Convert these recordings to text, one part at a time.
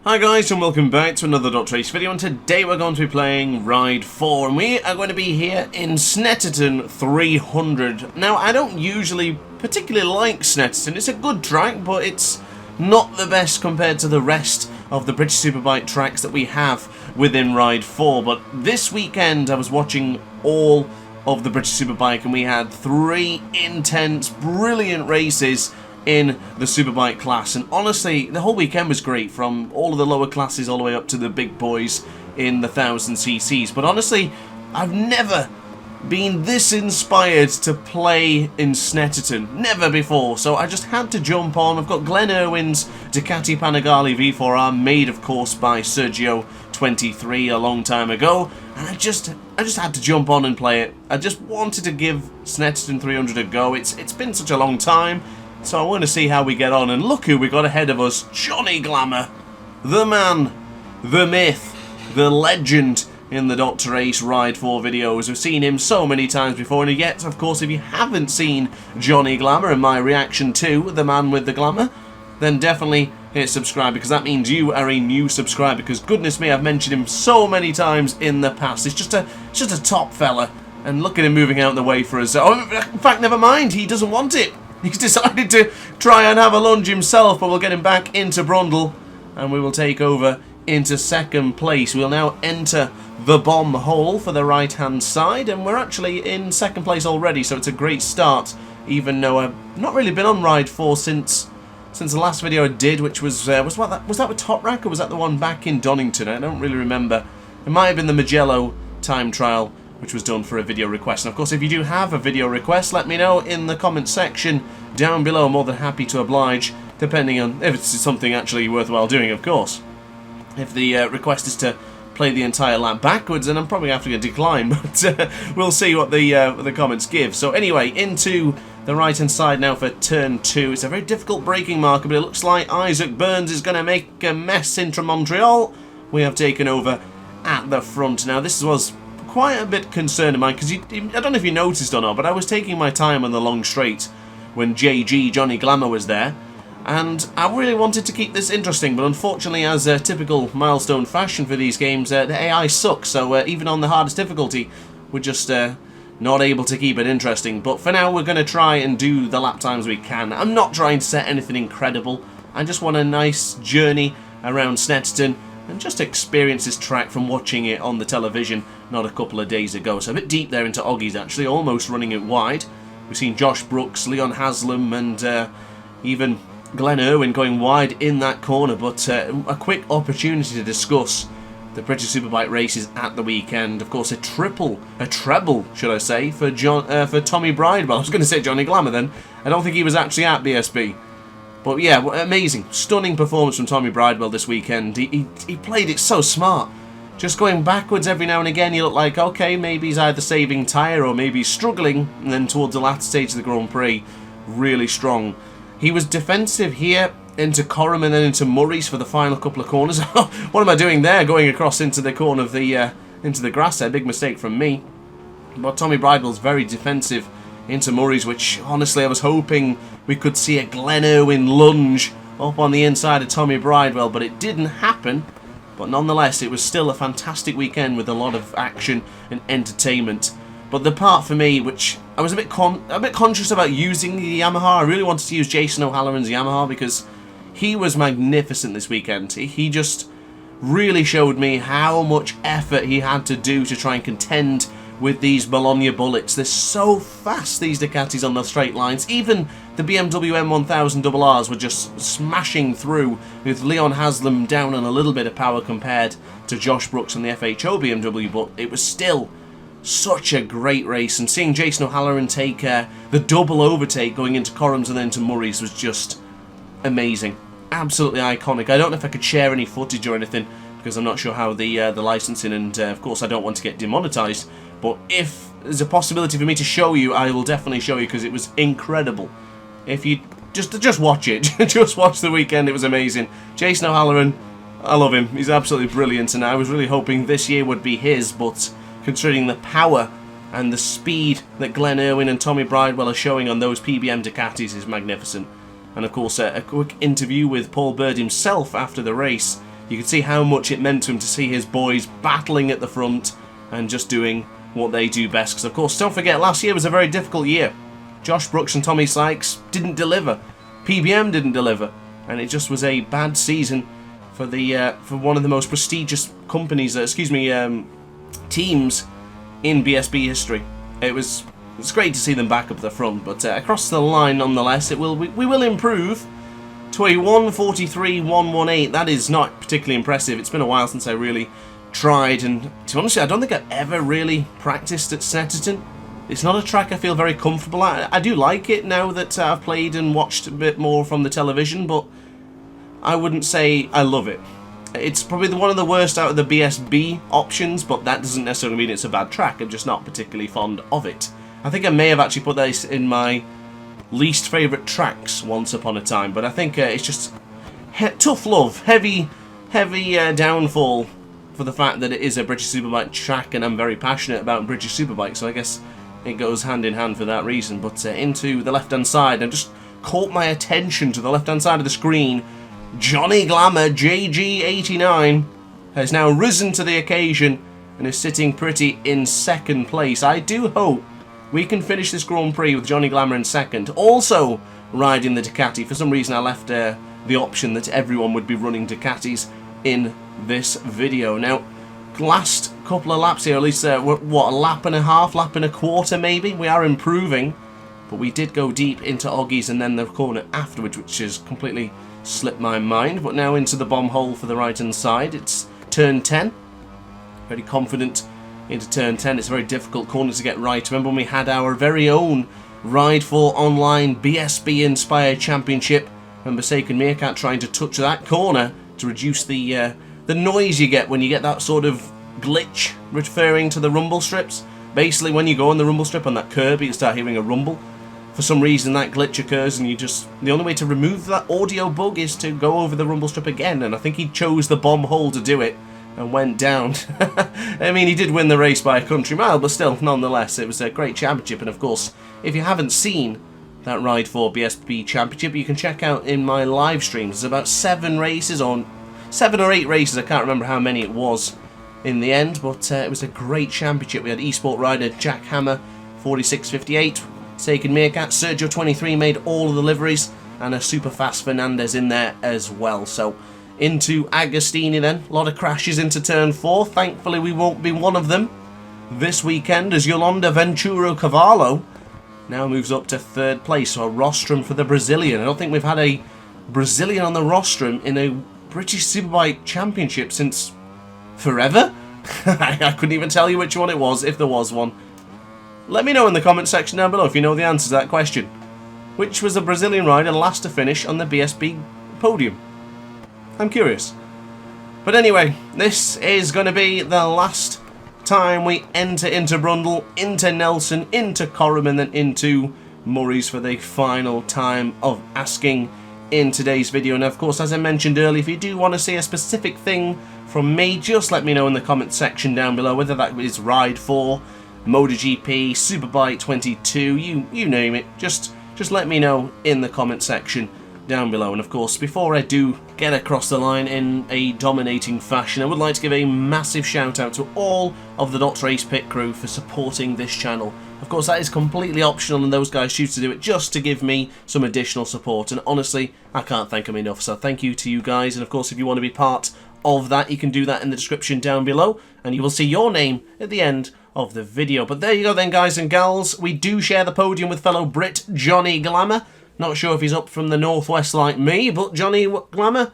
Hi guys and welcome back to another DrAce video, and today we're going to be playing Ride 4 and we are going to be here in Snetterton 300. Now I don't usually particularly like Snetterton, it's a good track but it's not the best compared to the rest of the British Superbike tracks that we have within Ride 4, but this weekend I was watching all of the British Superbike and we had 3 intense, brilliant races in the Superbike class, and honestly the whole weekend was great, from all of the lower classes all the way up to the big boys in the 1000cc's. But honestly, I've never been this inspired to play in Snetterton, never before, so I just had to jump on. I've got Glenn Irwin's Ducati Panigale V4R, made of course by Sergio 23 a long time ago, and I just had to jump on and play it. I just wanted to give Snetterton 300 a go. It's been such a long time, so I want to see how we get on, and look who we got ahead of us. Johnny Glamour, the man, the myth, the legend in the DrAce Ride 4 videos. We've seen him so many times before, and yet, of course, if you haven't seen Johnny Glamour and my reaction to the man with the glamour, then definitely hit subscribe, because that means you are a new subscriber, because goodness me, I've mentioned him so many times in the past. It's just a top fella, and look at him moving out of the way for us. Oh, in fact, never mind, he doesn't want it. He's decided to try and have a lunge himself, but we'll get him back into Brundle and we will take over into second place. We'll now enter the bomb hole for the right hand side, and we're actually in second place already, so it's a great start, even though I've not really been on Ride 4 since the last video I did, which was that with Top Rack, or was that the one back in Donington? I don't really remember. It might have been the Mugello time trial, which was done for a video request. And of course, if you do have a video request, let me know in the comment section down below. I'm more than happy to oblige, depending on if it's something actually worthwhile doing, of course. If the request is to play the entire lap backwards, then I'm probably going to have to decline, but we'll see what the comments give. So anyway, into the right hand side now for turn 2. It's a very difficult braking marker, but it looks like Isaac Burns is going to make a mess into Montreal. We have taken over at the front. Now this was quite a bit concerned of mine, because I don't know if you noticed or not, but I was taking my time on the long straight when Johnny Glamour was there, and I really wanted to keep this interesting, but unfortunately, as a typical milestone fashion for these games, the AI sucks, so even on the hardest difficulty, we're just not able to keep it interesting. But for now, we're going to try and do the lap times we can. I'm not trying to set anything incredible, I just want a nice journey around Snetterton and just experience this track from watching it on the television not a couple of days ago. So a bit deep there into Oggies, actually, almost running it wide. We've seen Josh Brooks, Leon Haslam, and even Glenn Irwin going wide in that corner, but a quick opportunity to discuss the British Superbike races at the weekend. Of course, a treble, should I say, for Tommy Bridewell. I was going to say Johnny Glamour then. I don't think he was actually at Bsb. But yeah, amazing, stunning performance from Tommy Bridewell this weekend. He played it so smart. Just going backwards every now and again, you look like, okay, maybe he's either saving tyre or maybe he's struggling, and then towards the latter stage of the Grand Prix, really strong. He was defensive here into Coram and then into Murray's for the final couple of corners. What am I doing there, going across into the corner of the into the grass there? Big mistake from me. But Tommy Bridewell's very defensive into Murray's, which honestly I was hoping we could see a Glenn Irwin lunge up on the inside of Tommy Bridewell, but it didn't happen. But nonetheless, it was still a fantastic weekend with a lot of action and entertainment. But the part for me, which I was a bit conscious about using the Yamaha, I really wanted to use Jason O'Halloran's Yamaha because he was magnificent this weekend. He just really showed me how much effort he had to do to try and contend with these Bologna bullets. They're so fast, these Ducatis, on the straight lines. Even the BMW M1000 RRs were just smashing through, with Leon Haslam down on a little bit of power compared to Josh Brooks and the FHO BMW, but it was still such a great race. And seeing Jason O'Halloran take the double overtake going into Coram's and then to Murray's was just amazing. Absolutely iconic. I don't know if I could share any footage or anything, because I'm not sure how the licensing, and of course I don't want to get demonetized, but if there's a possibility for me to show you, I will definitely show you, because it was incredible. If you just watch it, just watch the weekend, it was amazing. Jason O'Halloran, I love him, he's absolutely brilliant, and I was really hoping this year would be his, but considering the power and the speed that Glenn Irwin and Tommy Bridewell are showing on those PBM Ducatis is magnificent. And of course, a quick interview with Paul Bird himself after the race you could see how much it meant to him to see his boys battling at the front and just doing what they do best. Because, of course, don't forget, last year was a very difficult year. Josh Brooks and Tommy Sykes didn't deliver. PBM didn't deliver. And it just was a bad season for for one of the most prestigious companies, teams in BSB history. It's great to see them back up the front, but across the line, nonetheless, we will improve to a 143.118. That is not particularly impressive. It's been a while since I really tried, and to be honest, I don't think I've ever really practiced at Snetterton. It's not a track I feel very comfortable at. I do like it now that I've played and watched a bit more from the television, but I wouldn't say I love it. It's probably one of the worst out of the BSB options, but that doesn't necessarily mean it's a bad track. I'm just not particularly fond of it. I think I may have actually put this in my least favourite tracks once upon a time, but I think it's just tough love, heavy downfall for the fact that it is a British Superbike track, and I'm very passionate about British Superbike, so I guess it goes hand in hand for that reason. But into the left-hand side, I've just caught my attention to the left-hand side of the screen. Johnny Glamour, JG89, has now risen to the occasion and is sitting pretty in second place. I do hope we can finish this Grand Prix with Johnny Glamour in second, also riding the Ducati. For some reason I left the option that everyone would be running Ducatis in this video. Now, last couple of laps here, at least, what, a lap and a half, lap and a quarter maybe? We are improving, but we did go deep into Oggies and then the corner afterwards, which has completely slipped my mind. But now into the bomb hole for the right-hand side. It's turn 10. Very confident into turn 10. It's a very difficult corner to get right. Remember when we had our very own Ride 4 Online Bsb Inspired Championship? Remember Sacred Meerkat trying to touch that corner to reduce the noise you get when you get that sort of glitch, referring to the rumble strips. Basically, when you go on the rumble strip on that curb, you start hearing a rumble. For some reason, that glitch occurs, and the only way to remove that audio bug is to go over the rumble strip again. And I think he chose the bomb hole to do it and went down. I mean, he did win the race by a country mile, but still, nonetheless, it was a great championship. And of course, if you haven't seen that Ride 4 BSB Championship, you can check out in my live streams. There's about 7 or 8 races, I can't remember how many it was in the end, but it was a great championship. We had eSport rider Jack Hammer, 46.58, Sacred Meerkat, Sergio 23 made all of the liveries, and a super fast Fernandez in there as well. So into Agostini then, a lot of crashes into turn 4. Thankfully we won't be one of them this weekend, as Yolanda Ventura Cavallo now moves up to 3rd place. So a rostrum for the Brazilian. I don't think we've had a Brazilian on the rostrum in a British Superbike Championship since forever? I couldn't even tell you which one it was, if there was one. Let me know in the comment section down below if you know the answer to that question. Which was the Brazilian rider last to finish on the BSB podium? I'm curious. But anyway, this is going to be the last time we enter into Brundle, into Nelson, into Coram, and then into Murray's for the final time of asking in today's video. And of course, as I mentioned earlier, if you do want to see a specific thing from me, just let me know in the comment section down below, whether that is Ride 4, MotoGP, Superbike 22, you name it. Just let me know in the comment section down below. And of course, before I do get across the line in a dominating fashion, I would like to give a massive shout out to all of the DrAce pit crew for supporting this channel. Of course, that is completely optional, and those guys choose to do it just to give me some additional support, and honestly, I can't thank them enough. So thank you to you guys, and of course, if you want to be part of that, you can do that in the description down below, and you will see your name at the end of the video. But there you go then, guys and gals. We do share the podium with fellow Brit Johnny Glamour. Not sure if he's up from the northwest like me, but Johnny Glamour,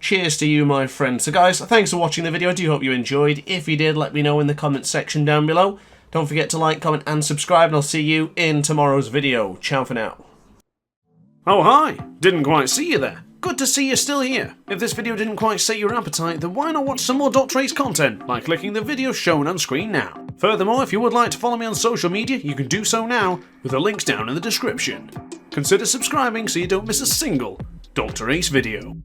cheers to you, my friend. So guys, thanks for watching the video. I do hope you enjoyed. If you did, let me know in the comment section down below. Don't forget to like, comment and subscribe, and I'll see you in tomorrow's video. Ciao for now. Oh hi, didn't quite see you there. Good to see you're still here. If this video didn't quite set your appetite, then why not watch some more DrAce content by clicking the video shown on screen now. Furthermore, if you would like to follow me on social media, you can do so now with the links down in the description. Consider subscribing so you don't miss a single DrAce video.